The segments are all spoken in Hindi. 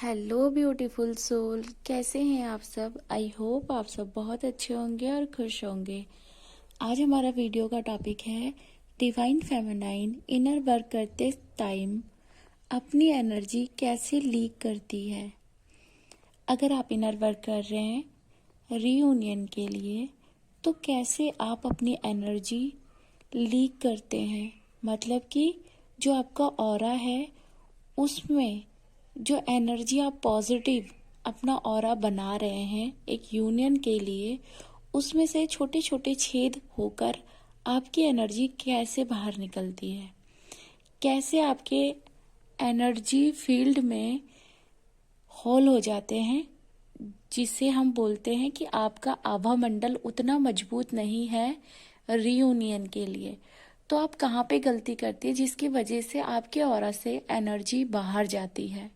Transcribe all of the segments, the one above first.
हेलो ब्यूटीफुल सोल, कैसे हैं आप सब। आई होप आप सब बहुत अच्छे होंगे और खुश होंगे। आज हमारा वीडियो का टॉपिक है डिवाइन फेमिनाइन इनर वर्क करते टाइम अपनी एनर्जी कैसे लीक करती है। अगर आप इनर वर्क कर रहे हैं रीयूनियन के लिए, तो कैसे आप अपनी एनर्जी लीक करते हैं, मतलब कि जो आपका ऑरा है उसमें जो एनर्जी आप पॉजिटिव अपना ऑरा बना रहे हैं एक यूनियन के लिए, उसमें से छोटे छोटे छेद होकर आपकी एनर्जी कैसे बाहर निकलती है, कैसे आपके एनर्जी फील्ड में होल हो जाते हैं, जिससे हम बोलते हैं कि आपका आभा मंडल उतना मजबूत नहीं है रीयूनियन के लिए। तो आप कहाँ पे गलती करती है जिसकी वजह से आपके ऑरा से एनर्जी बाहर जाती है।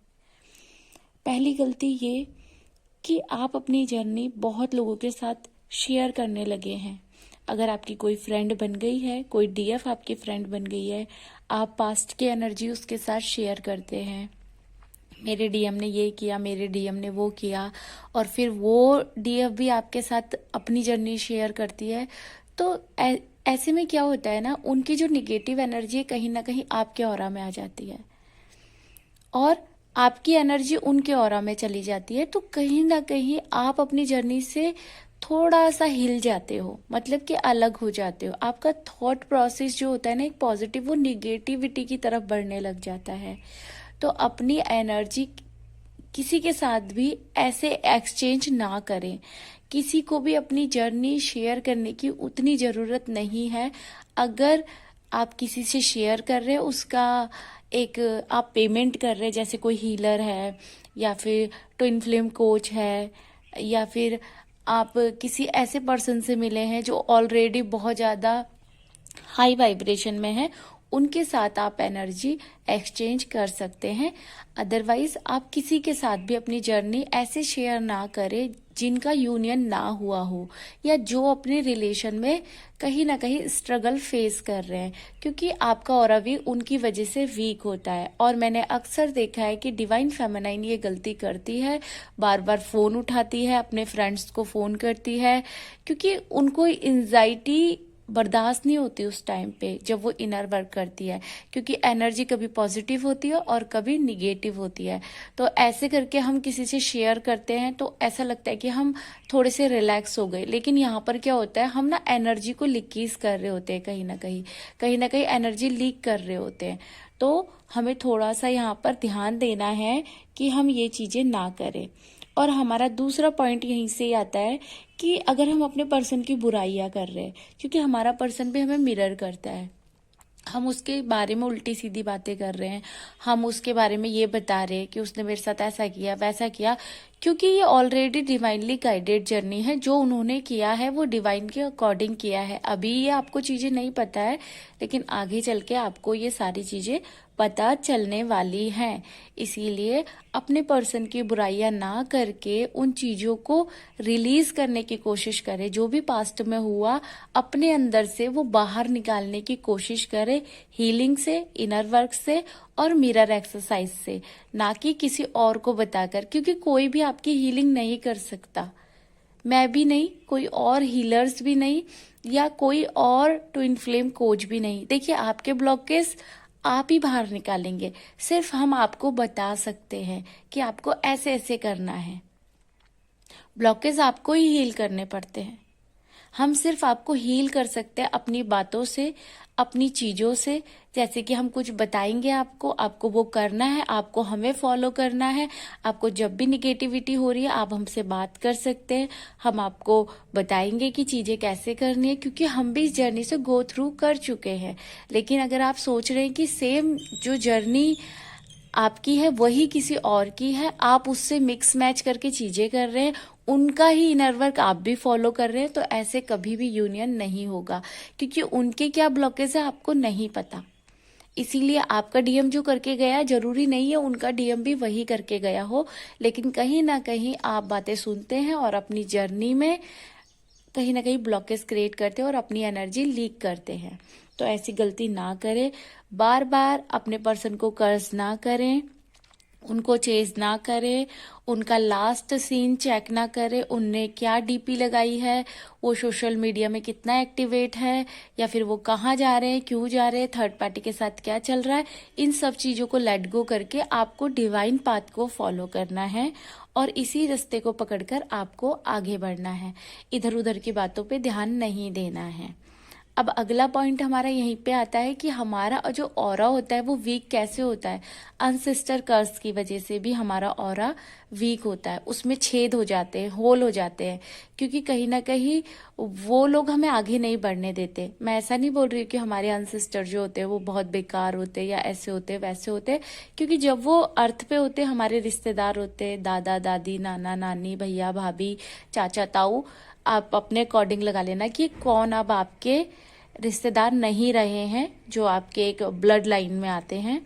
पहली गलती ये कि आप अपनी जर्नी बहुत लोगों के साथ शेयर करने लगे हैं। अगर आपकी कोई फ्रेंड बन गई है, कोई डीएफ आपकी फ्रेंड बन गई है, आप पास्ट की एनर्जी उसके साथ शेयर करते हैं। मेरे डीएम ने ये किया, मेरे डीएम ने वो किया, और फिर वो डीएफ भी आपके साथ अपनी जर्नी शेयर करती है। तो ऐसे में क्या होता है ना, उनकी जो निगेटिव एनर्जी है कहीं ना कहीं आपके ऑरा में आ जाती है और आपकी एनर्जी उनके ऑरा में चली जाती है। तो कहीं ना कहीं आप अपनी जर्नी से थोड़ा सा हिल जाते हो, मतलब कि अलग हो जाते हो। आपका थॉट प्रोसेस जो होता है ना एक पॉजिटिव, वो निगेटिविटी की तरफ बढ़ने लग जाता है। तो अपनी एनर्जी किसी के साथ भी ऐसे एक्सचेंज ना करें। किसी को भी अपनी जर्नी शेयर करने की उतनी ज़रूरत नहीं है। अगर आप किसी से शेयर कर रहे हैं, उसका एक आप पेमेंट कर रहे हैं, जैसे कोई हीलर है या फिर ट्विन फ्लेम कोच है, या फिर आप किसी ऐसे पर्सन से मिले हैं जो ऑलरेडी बहुत ज़्यादा हाई वाइब्रेशन में है, उनके साथ आप एनर्जी एक्सचेंज कर सकते हैं। अदरवाइज आप किसी के साथ भी अपनी जर्नी ऐसे शेयर ना करें जिनका यूनियन ना हुआ हो, या जो अपने रिलेशन में कहीं ना कहीं स्ट्रगल फेस कर रहे हैं, क्योंकि आपका ऑरा भी उनकी वजह से वीक होता है। और मैंने अक्सर देखा है कि डिवाइन फेमिनाइन ये गलती करती है, बार बार फोन उठाती है, अपने फ्रेंड्स को फोन करती है, क्योंकि उनको एंजाइटी बर्दाश्त नहीं होती उस टाइम पे जब वो इनर वर्क करती है, क्योंकि एनर्जी कभी पॉजिटिव होती है और कभी निगेटिव होती है। तो ऐसे करके हम किसी से शेयर करते हैं तो ऐसा लगता है कि हम थोड़े से रिलैक्स हो गए, लेकिन यहाँ पर क्या होता है, हम ना एनर्जी को लीकेज कर रहे होते हैं, कहीं ना कहीं एनर्जी लीक कर रहे होते हैं। तो हमें थोड़ा सा यहाँ पर ध्यान देना है कि हम ये चीजें ना करें। और हमारा दूसरा पॉइंट यहीं से आता है कि अगर हम अपने पर्सन की बुराइयां कर रहे हैं, क्योंकि हमारा पर्सन भी हमें मिरर करता है, हम उसके बारे में उल्टी सीधी बातें कर रहे हैं, हम उसके बारे में ये बता रहे हैं कि उसने मेरे साथ ऐसा किया वैसा किया, क्योंकि ये ऑलरेडी डिवाइनली गाइडेड जर्नी है। जो उन्होंने किया है वो डिवाइन के अकॉर्डिंग किया है। अभी ये आपको चीजें नहीं पता है, लेकिन आगे चल के आपको ये सारी चीजें पता चलने वाली हैं। इसीलिए अपने पर्सन की बुराइयां ना करके उन चीजों को रिलीज करने की कोशिश करें। जो भी पास्ट में हुआ अपने अंदर से वो बाहर निकालने की कोशिश करें, हीलिंग से, इनर वर्क से और मिरर एक्सरसाइज से, ना कि किसी और को बताकर, क्योंकि कोई भी आपकी हीलिंग नहीं कर सकता। मैं भी नहीं, कोई और हीलर्स भी नहीं, या कोई और ट्विन फ्लेम कोच भी नहीं। देखिए, आपके ब्लॉकेज आप ही बाहर निकालेंगे। सिर्फ हम आपको बता सकते हैं कि आपको ऐसे ऐसे करना है। ब्लॉकेज आपको ही हील करने पड़ते हैं। हम सिर्फ आपको हील कर सकते हैं अपनी बातों से, अपनी चीजों से। जैसे कि हम कुछ बताएंगे आपको, आपको वो करना है, आपको हमें फॉलो करना है। आपको जब भी निगेटिविटी हो रही है आप हमसे बात कर सकते हैं, हम आपको बताएंगे कि चीजें कैसे करनी है, क्योंकि हम भी इस जर्नी से गो थ्रू कर चुके हैं। लेकिन अगर आप सोच रहे हैं कि सेम जो जर्नी आपकी है वही किसी और की है, आप उससे मिक्स मैच करके चीजें कर रहे हैं, उनका ही इनर वर्क आप भी फॉलो कर रहे हैं, तो ऐसे कभी भी यूनियन नहीं होगा, क्योंकि उनके क्या ब्लॉकेज है आपको नहीं पता। इसीलिए आपका डीएम जो करके गया, जरूरी नहीं है उनका डीएम भी वही करके गया हो, लेकिन कहीं ना कहीं आप बातें सुनते हैं और अपनी जर्नी में कहीं ना कहीं ब्लॉकेज क्रिएट करते हैं और अपनी एनर्जी लीक करते हैं। तो ऐसी गलती ना करें, बार बार अपने पर्सन को कर्ज ना करें, उनको चेज ना करे, उनका लास्ट सीन चेक ना करे, उनने क्या डीपी लगाई है, वो सोशल मीडिया में कितना एक्टिवेट है, या फिर वो कहाँ जा रहे हैं, क्यों जा रहे हैं, थर्ड पार्टी के साथ क्या चल रहा है। इन सब चीज़ों को लेट गो करके आपको डिवाइन पाथ को फॉलो करना है और इसी रास्ते को पकड़कर आपको आगे बढ़ना है। इधर उधर की बातों पे ध्यान नहीं देना है। अब अगला पॉइंट हमारा यहीं पे आता है कि हमारा जो ऑरा होता है वो वीक कैसे होता है। अनसिस्टर कर्स की वजह से भी हमारा ऑरा वीक होता है, उसमें छेद हो जाते हैं, होल हो जाते हैं, क्योंकि कहीं ना कहीं वो लोग हमें आगे नहीं बढ़ने देते। मैं ऐसा नहीं बोल रही हूँ कि हमारे अनसिस्टर जो होते हैं वो बहुत बेकार होते हैं या ऐसे होते हैं वैसे होते हैं, क्योंकि जब वो अर्थ पे होते हैं, हमारे रिश्तेदार होते हैं, दादा दादी, नाना नानी, भैया भाभी, चाचा ताऊ, आप अपने अकॉर्डिंग लगा लेना कि कौन अब आपके रिश्तेदार नहीं रहे हैं जो आपके एक ब्लड लाइन में आते हैं।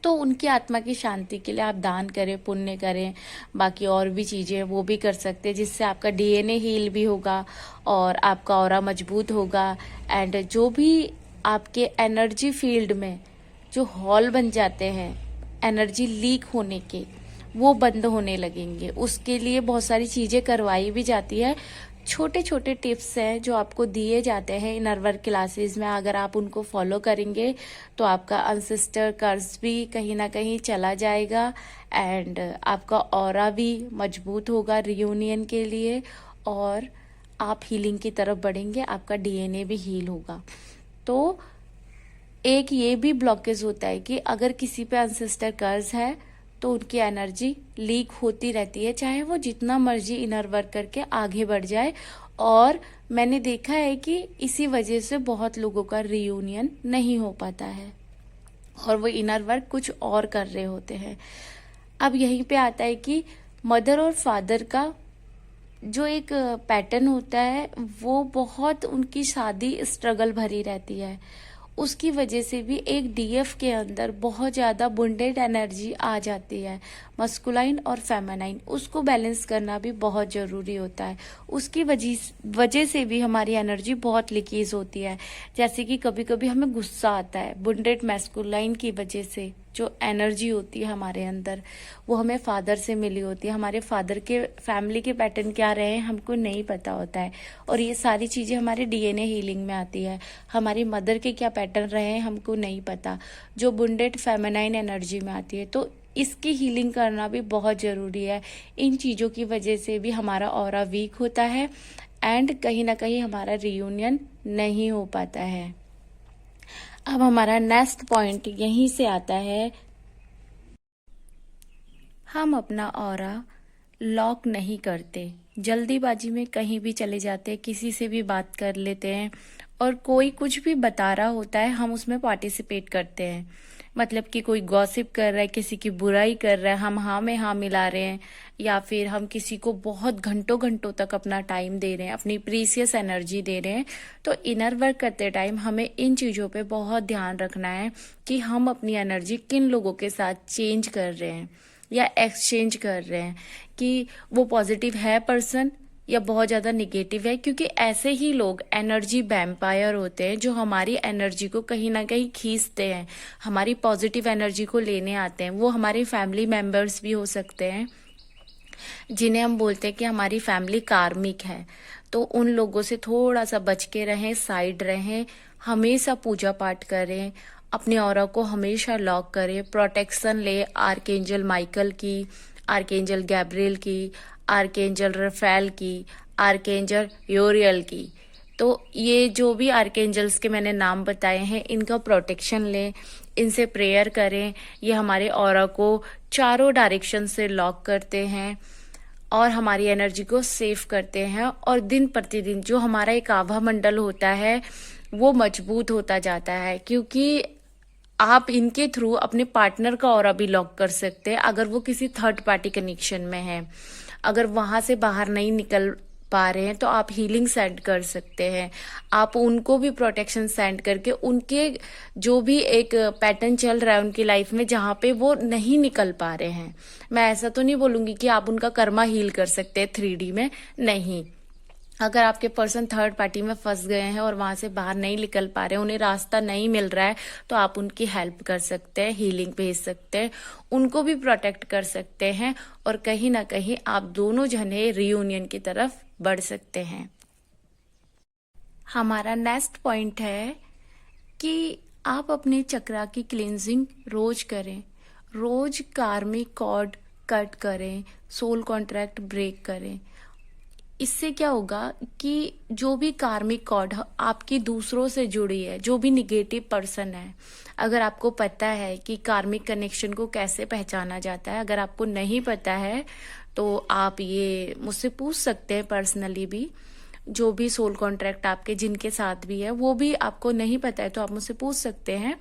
तो उनकी आत्मा की शांति के लिए आप दान करें, पुण्य करें, बाकी और भी चीज़ें वो भी कर सकते हैं, जिससे आपका डीएनए हील भी होगा और आपका ऑरा मजबूत होगा। एंड जो भी आपके एनर्जी फील्ड में जो हॉल बन जाते हैं एनर्जी लीक होने के, वो बंद होने लगेंगे। उसके लिए बहुत सारी चीज़ें करवाई भी जाती है। छोटे छोटे टिप्स हैं जो आपको दिए जाते हैं इनर वर्क क्लासेस में, अगर आप उनको फॉलो करेंगे तो आपका अनसिस्टर कर्ज भी कहीं ना कहीं चला जाएगा एंड आपका ऑरा भी मजबूत होगा रियूनियन के लिए, और आप हीलिंग की तरफ बढ़ेंगे, आपका डीएनए भी हील होगा। तो एक ये भी ब्लॉकेज होता है कि अगर किसी पे अनसिस्टर कर्ज है तो उनकी एनर्जी लीक होती रहती है, चाहे वो जितना मर्जी इनर वर्क करके आगे बढ़ जाए। और मैंने देखा है कि इसी वजह से बहुत लोगों का रियूनियन नहीं हो पाता है और वो इनर वर्क कुछ और कर रहे होते हैं। अब यहीं पे आता है कि मदर और फादर का जो एक पैटर्न होता है वो बहुत, उनकी शादी स्ट्रगल भरी रहती है, उसकी वजह से भी एक डीएफ के अंदर बहुत ज़्यादा बुंडेड एनर्जी आ जाती है, मस्कुलाइन और फेमिनाइन, उसको बैलेंस करना भी बहुत ज़रूरी होता है। उसकी वजह से भी हमारी एनर्जी बहुत लीकेज होती है। जैसे कि कभी कभी हमें गुस्सा आता है, बुंडेड मैस्कुलाइन की वजह से जो एनर्जी होती है हमारे अंदर वो हमें फादर से मिली होती है। हमारे फादर के फैमिली के पैटर्न क्या रहे हैं हमको नहीं पता होता है, और ये सारी चीज़ें हमारे डीएनए हीलिंग में आती है। हमारी मदर के क्या पैटर्न रहे हैं हमको नहीं पता, जो बुंडेड फेमिनाइन एनर्जी में आती है। तो इसकी हीलिंग करना भी बहुत ज़रूरी है। इन चीज़ों की वजह से भी हमारा ऑरा वीक होता है एंड कहीं ना कहीं हमारा रियूनियन नहीं हो पाता है। अब हमारा नेक्स्ट पॉइंट यहीं से आता है, हम अपना ऑरा लॉक नहीं करते, जल्दीबाजी में कहीं भी चले जाते हैं, किसी से भी बात कर लेते हैं और कोई कुछ भी बता रहा होता है हम उसमें पार्टिसिपेट करते हैं। मतलब कि कोई गॉसिप कर रहा है, किसी की बुराई कर रहा है, हम हाँ में हाँ मिला रहे हैं, या फिर हम किसी को बहुत घंटों घंटों तक अपना टाइम दे रहे हैं, अपनी प्रीसियस एनर्जी दे रहे हैं। तो इनर वर्क करते टाइम हमें इन चीज़ों पे बहुत ध्यान रखना है कि हम अपनी एनर्जी किन लोगों के साथ चेंज कर रहे हैं या एक्सचेंज कर रहे हैं, कि वो पॉजिटिव है पर्सन या बहुत ज़्यादा निगेटिव है। क्योंकि ऐसे ही लोग एनर्जी वैम्पायर होते हैं जो हमारी एनर्जी को कहीं ना कहीं खींचते हैं, हमारी पॉजिटिव एनर्जी को लेने आते हैं। वो हमारे फैमिली मेंबर्स भी हो सकते हैं जिन्हें हम बोलते हैं कि हमारी फैमिली कार्मिक है। तो उन लोगों से थोड़ा सा बच के रहें, साइड रहें, हमेशा पूजा पाठ करें, अपने ऑरा को हमेशा लॉक करें, प्रोटेक्शन ले आर्कएंजल माइकल की, आर्कएंजल गैब्रियल की, आर्कएंजल रफेल की, आर्कएंजल यूरियल की। तो ये जो भी आर्कएंजल्स के मैंने नाम बताए हैं इनका प्रोटेक्शन लें, इनसे प्रेयर करें। ये हमारे ऑरा को चारों डायरेक्शन से लॉक करते हैं और हमारी एनर्जी को सेव करते हैं, और दिन प्रतिदिन जो हमारा एक आभा मंडल होता है वो मजबूत होता जाता है। क्योंकि आप इनके थ्रू अपने पार्टनर का ऑरा भी लॉक कर सकते हैं अगर वो किसी थर्ड पार्टी कनेक्शन में है। अगर वहां से बाहर नहीं निकल पा रहे हैं तो आप हीलिंग सेंड कर सकते हैं, आप उनको भी प्रोटेक्शन सेंड करके उनके जो भी एक पैटर्न चल रहा है उनकी लाइफ में जहाँ पे वो नहीं निकल पा रहे हैं। मैं ऐसा तो नहीं बोलूंगी कि आप उनका कर्मा हील कर सकते हैं 3D में, नहीं, अगर आपके पर्सन थर्ड पार्टी में फंस गए हैं और वहां से बाहर नहीं निकल पा रहे, उन्हें रास्ता नहीं मिल रहा है, तो आप उनकी हेल्प कर सकते हैं, हीलिंग भेज सकते हैं, उनको भी प्रोटेक्ट कर सकते हैं और कहीं ना कहीं आप दोनों जने रियूनियन की तरफ बढ़ सकते हैं। हमारा नेक्स्ट पॉइंट है कि आप अपने चक्रा की क्लींजिंग रोज करें, रोज कार्मिक कॉर्ड कट करें, सोल कॉन्ट्रैक्ट ब्रेक करें। इससे क्या होगा कि जो भी कार्मिक कॉर्ड आपकी दूसरों से जुड़ी है, जो भी निगेटिव पर्सन है, अगर आपको पता है कि कार्मिक कनेक्शन को कैसे पहचाना जाता है, अगर आपको नहीं पता है तो आप ये मुझसे पूछ सकते हैं पर्सनली भी। जो भी सोल कॉन्ट्रैक्ट आपके जिनके साथ भी है वो भी आपको नहीं पता है तो आप मुझसे पूछ सकते हैं।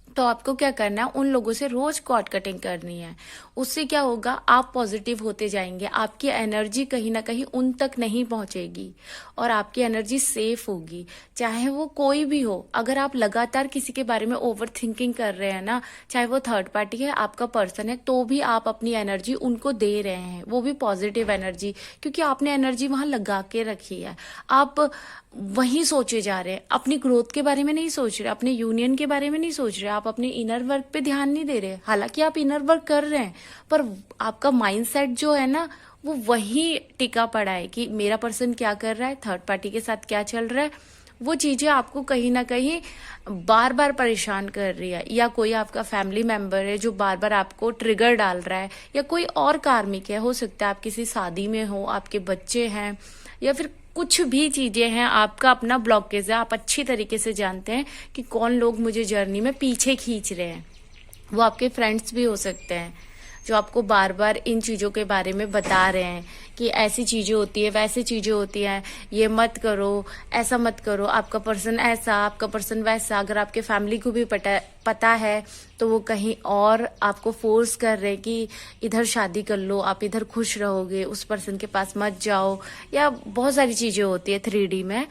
तो आपको क्या करना है, उन लोगों से रोज कॉर्ड कटिंग करनी है। उससे क्या होगा, आप पॉजिटिव होते जाएंगे, आपकी एनर्जी कहीं ना कहीं उन तक नहीं पहुंचेगी और आपकी एनर्जी सेफ होगी, चाहे वो कोई भी हो। अगर आप लगातार किसी के बारे में ओवर थिंकिंग कर रहे हैं ना, चाहे वो थर्ड पार्टी है, आपका पर्सन है, तो भी आप अपनी एनर्जी उनको दे रहे हैं, वो भी पॉजिटिव एनर्जी, क्योंकि आपने एनर्जी वहां लगा के रखी है। आप वही सोचे जा रहे हैं, अपनी ग्रोथ के बारे में नहीं सोच रहे, अपने यूनियन के बारे में नहीं सोच रहे, आप अपने इनर वर्क पे ध्यान नहीं दे रहे। हालांकि आप इनर वर्क कर रहे हैं, पर आपका माइंडसेट जो है ना वो वही टिका पड़ा है कि मेरा पर्सन क्या कर रहा है, थर्ड पार्टी के साथ क्या चल रहा है। वो चीजें आपको कहीं ना कहीं बार बार परेशान कर रही है, या कोई आपका फैमिली मेंबर है जो बार बार आपको ट्रिगर डाल रहा है, या कोई और कार्मिक है, हो सकता है आप किसी शादी में हो, आपके बच्चे हैं, या फिर कुछ भी चीजें हैं, आपका अपना ब्लॉकेज है। आप अच्छी तरीके से जानते हैं कि कौन लोग मुझे जर्नी में पीछे खींच रहे हैं। वो आपके फ्रेंड्स भी हो सकते हैं जो आपको बार बार इन चीजों के बारे में बता रहे हैं कि ऐसी चीजें होती है, वैसी चीजें होती हैं, ये मत करो, ऐसा मत करो, आपका पर्सन ऐसा, आपका पर्सन वैसा। अगर आपके फैमिली को भी पता है तो वो कहीं और आपको फोर्स कर रहे हैं कि इधर शादी कर लो, आप इधर खुश रहोगे, उस पर्सन के पास मत जाओ, या बहुत सारी चीजें होती है 3D में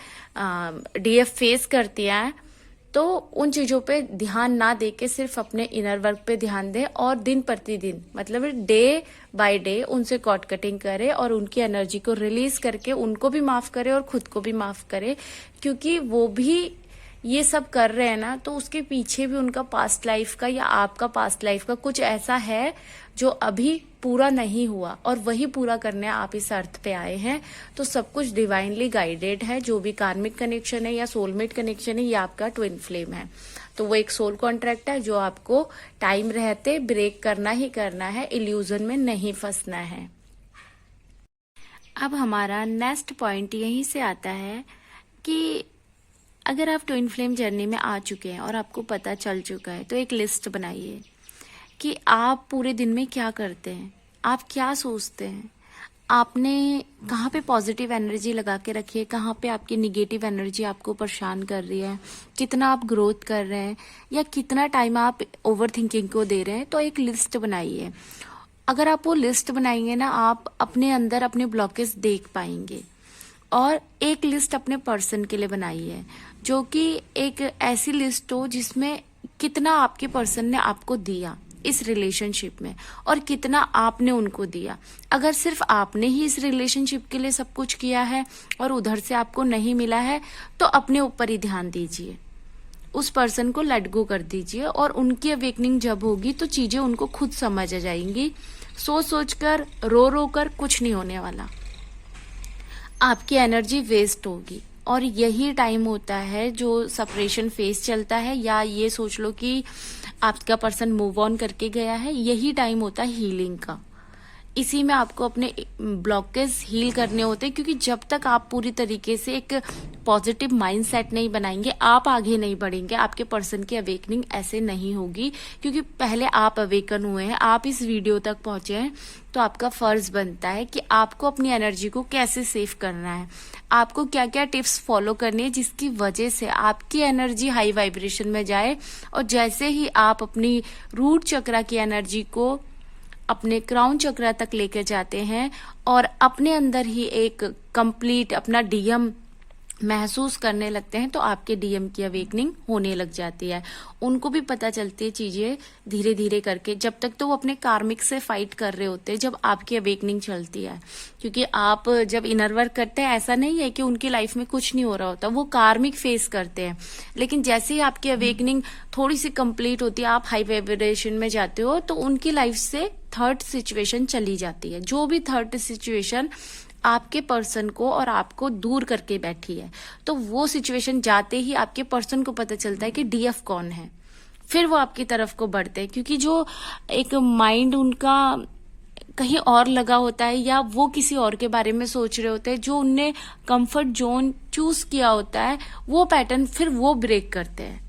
डीएफ फेस करती हैं। तो उन चीजों पे ध्यान ना दे के सिर्फ अपने इनर वर्क पे ध्यान दें और दिन प्रतिदिन, मतलब डे बाय डे उनसे कॉर्ड कटिंग करें और उनकी एनर्जी को रिलीज करके उनको भी माफ करें और खुद को भी माफ करें, क्योंकि वो भी ये सब कर रहे हैं ना, तो उसके पीछे भी उनका पास्ट लाइफ का या आपका पास्ट लाइफ का कुछ ऐसा है जो अभी पूरा नहीं हुआ और वही पूरा करने आप इस अर्थ पे आए हैं। तो सब कुछ डिवाइनली गाइडेड है। जो भी कार्मिक कनेक्शन है या सोलमेट कनेक्शन है, ये आपका ट्विन फ्लेम है, तो वो एक सोल कॉन्ट्रैक्ट है जो आपको टाइम रहते ब्रेक करना ही करना है, इल्यूजन में नहीं फंसना है। अब हमारा नेक्स्ट पॉइंट यहीं से आता है कि अगर आप ट्विन फ्लेम जर्नी में आ चुके हैं और आपको पता चल चुका है, तो एक लिस्ट बनाइए कि आप पूरे दिन में क्या करते हैं, आप क्या सोचते हैं, आपने कहाँ पे पॉजिटिव एनर्जी लगा के रखी है, कहाँ पे आपकी निगेटिव एनर्जी आपको परेशान कर रही है, कितना आप ग्रोथ कर रहे हैं या कितना टाइम आप ओवर थिंकिंग को दे रहे हैं। तो एक लिस्ट बनाइए। अगर आप वो लिस्ट बनाएंगे ना, आप अपने अंदर अपने ब्लॉकेज देख पाएंगे। और एक लिस्ट अपने पर्सन के लिए बनाइए, जो कि एक ऐसी लिस्ट हो जिसमें कितना आपके पर्सन ने आपको दिया इस रिलेशनशिप में और कितना आपने उनको दिया। अगर सिर्फ आपने ही इस रिलेशनशिप के लिए सब कुछ किया है और उधर से आपको नहीं मिला है, तो अपने ऊपर ही ध्यान दीजिए, उस पर्सन को लेट गो कर दीजिए और उनकी अवेकनिंग जब होगी तो चीजें उनको खुद समझ आ जाएंगी। सोच सोच कर, रो रो कर कुछ नहीं होने वाला, आपकी एनर्जी वेस्ट होगी। और यही टाइम होता है जो सेपरेशन फेज चलता है, या ये सोच लो कि आपका पर्सन मूव ऑन करके गया है, यही टाइम होता है हीलिंग का। इसी में आपको अपने ब्लॉकेज हील करने होते हैं, क्योंकि जब तक आप पूरी तरीके से एक पॉजिटिव माइंडसेट नहीं बनाएंगे, आप आगे नहीं बढ़ेंगे, आपके पर्सन की अवेकनिंग ऐसे नहीं होगी। क्योंकि पहले आप अवेकन हुए हैं, आप इस वीडियो तक पहुंचे हैं, तो आपका फर्ज बनता है कि आपको अपनी एनर्जी को कैसे सेव करना है, आपको क्या क्या टिप्स फॉलो करनी है जिसकी वजह से आपकी एनर्जी हाई वाइब्रेशन में जाए। और जैसे ही आप अपनी रूट चक्रा की एनर्जी को अपने क्राउन चक्रा तक लेकर जाते हैं और अपने अंदर ही एक कंप्लीट अपना डीएम महसूस करने लगते हैं तो आपके डीएम की अवेकनिंग होने लग जाती है। उनको भी पता चलती है चीजें धीरे धीरे करके, जब तक तो वो अपने कार्मिक से फाइट कर रहे होते हैं जब आपकी अवेकनिंग चलती है। क्योंकि आप जब इनर वर्क करते हैं ऐसा नहीं है कि उनकी लाइफ में कुछ नहीं हो रहा होता, वो कार्मिक फेस करते हैं। लेकिन जैसे ही आपकी अवेकनिंग थोड़ी सी कंप्लीट होती है, आप हाई वाइब्रेशन में जाते हो, तो उनकी लाइफ से थर्ड सिचुएशन चली जाती है। जो भी थर्ड सिचुएशन आपके पर्सन को और आपको दूर करके बैठी है, तो वो सिचुएशन जाते ही आपके पर्सन को पता चलता है कि डीएफ कौन है। फिर वो आपकी तरफ को बढ़ते हैं, क्योंकि जो एक माइंड उनका कहीं और लगा होता है या वो किसी और के बारे में सोच रहे होते हैं, जो उनने कंफर्ट जोन चूज किया होता है, वो पैटर्न फिर वो ब्रेक करते हैं,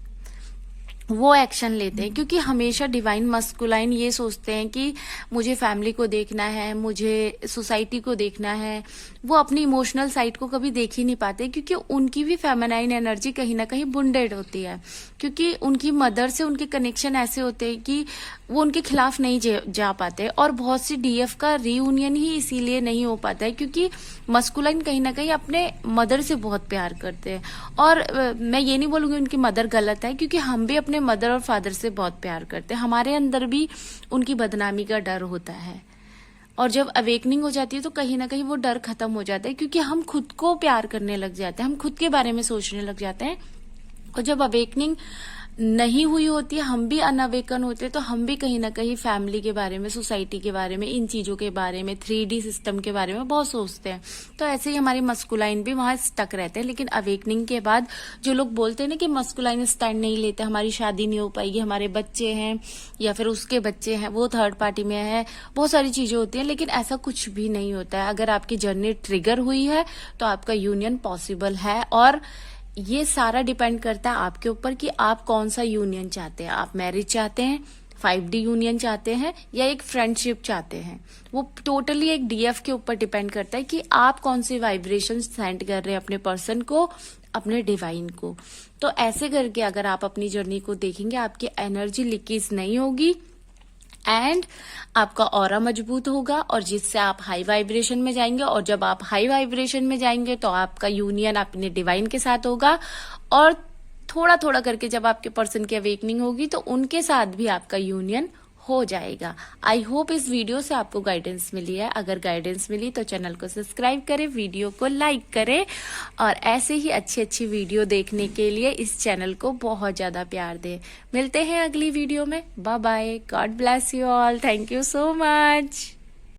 वो एक्शन लेते हैं। क्योंकि हमेशा डिवाइन मस्कुलाइन ये सोचते हैं कि मुझे फैमिली को देखना है, मुझे सोसाइटी को देखना है। वो अपनी इमोशनल साइड को कभी देख ही नहीं पाते, क्योंकि उनकी भी फेमिनाइन एनर्जी कहीं ना कहीं बुंडेड होती है। क्योंकि उनकी मदर से उनके कनेक्शन ऐसे होते हैं कि वो उनके खिलाफ नहीं जा पाते। और बहुत सी डीएफ का रीयूनियन ही इसीलिए नहीं हो पाता है क्योंकि मस्कुलाइन कहीं ना कहीं अपने मदर से बहुत प्यार करते हैं। और मैं ये नहीं बोलूंगी उनकी मदर गलत है, क्योंकि हम भी अपने मदर और फादर से बहुत प्यार करते हैं। हमारे अंदर भी उनकी बदनामी का डर होता है, और जब अवेकनिंग हो जाती है तो कहीं ना कहीं वो डर खत्म हो जाता है, क्योंकि हम खुद को प्यार करने लग जाते हैं, हम खुद के बारे में सोचने लग जाते हैं। और जब अवेकनिंग नहीं हुई होती है, हम भी अनअवेकन होते हैं, तो हम भी कहीं ना कहीं फैमिली के बारे में, सोसाइटी के बारे में, इन चीजों के बारे में, 3D सिस्टम के बारे में बहुत सोचते हैं। तो ऐसे ही हमारी मस्कुलाइन भी वहां स्टक रहते हैं। लेकिन अवेकनिंग के बाद जो लोग बोलते हैं ना कि मस्कुलाइन स्टैंड नहीं लेते, हमारी शादी नहीं हो पाएगी, हमारे बच्चे हैं या फिर उसके बच्चे हैं, वो थर्ड पार्टी में है, बहुत सारी चीजें होती हैं। लेकिन ऐसा कुछ भी नहीं होता है। अगर आपकी जर्नी ट्रिगर हुई है तो आपका यूनियन पॉसिबल है। और ये सारा डिपेंड करता है आपके ऊपर कि आप कौन सा यूनियन चाहते हैं। आप मैरिज चाहते हैं, 5D यूनियन चाहते हैं, या एक फ्रेंडशिप चाहते हैं। वो टोटली एक डीएफ के ऊपर डिपेंड करता है कि आप कौन सी वाइब्रेशन सेंड कर रहे हैं अपने पर्सन को, अपने डिवाइन को। तो ऐसे करके अगर आप अपनी जर्नी को देखेंगे, आपकी एनर्जी लीकेज नहीं होगी एंड आपका ऑरा मजबूत होगा, और जिससे आप हाई वाइब्रेशन में जाएंगे। और जब आप हाई वाइब्रेशन में जाएंगे तो आपका यूनियन अपने डिवाइन के साथ होगा। और थोड़ा थोड़ा करके जब आपके पर्सन की अवेकनिंग होगी तो उनके साथ भी आपका यूनियन हो जाएगा। आई होप इस वीडियो से आपको गाइडेंस मिली है। अगर गाइडेंस मिली तो चैनल को सब्सक्राइब करें, वीडियो को लाइक करें, और ऐसे ही अच्छी अच्छी वीडियो देखने के लिए इस चैनल को बहुत ज्यादा प्यार दें। मिलते हैं अगली वीडियो में। Bye bye, God bless you all, thank you so much.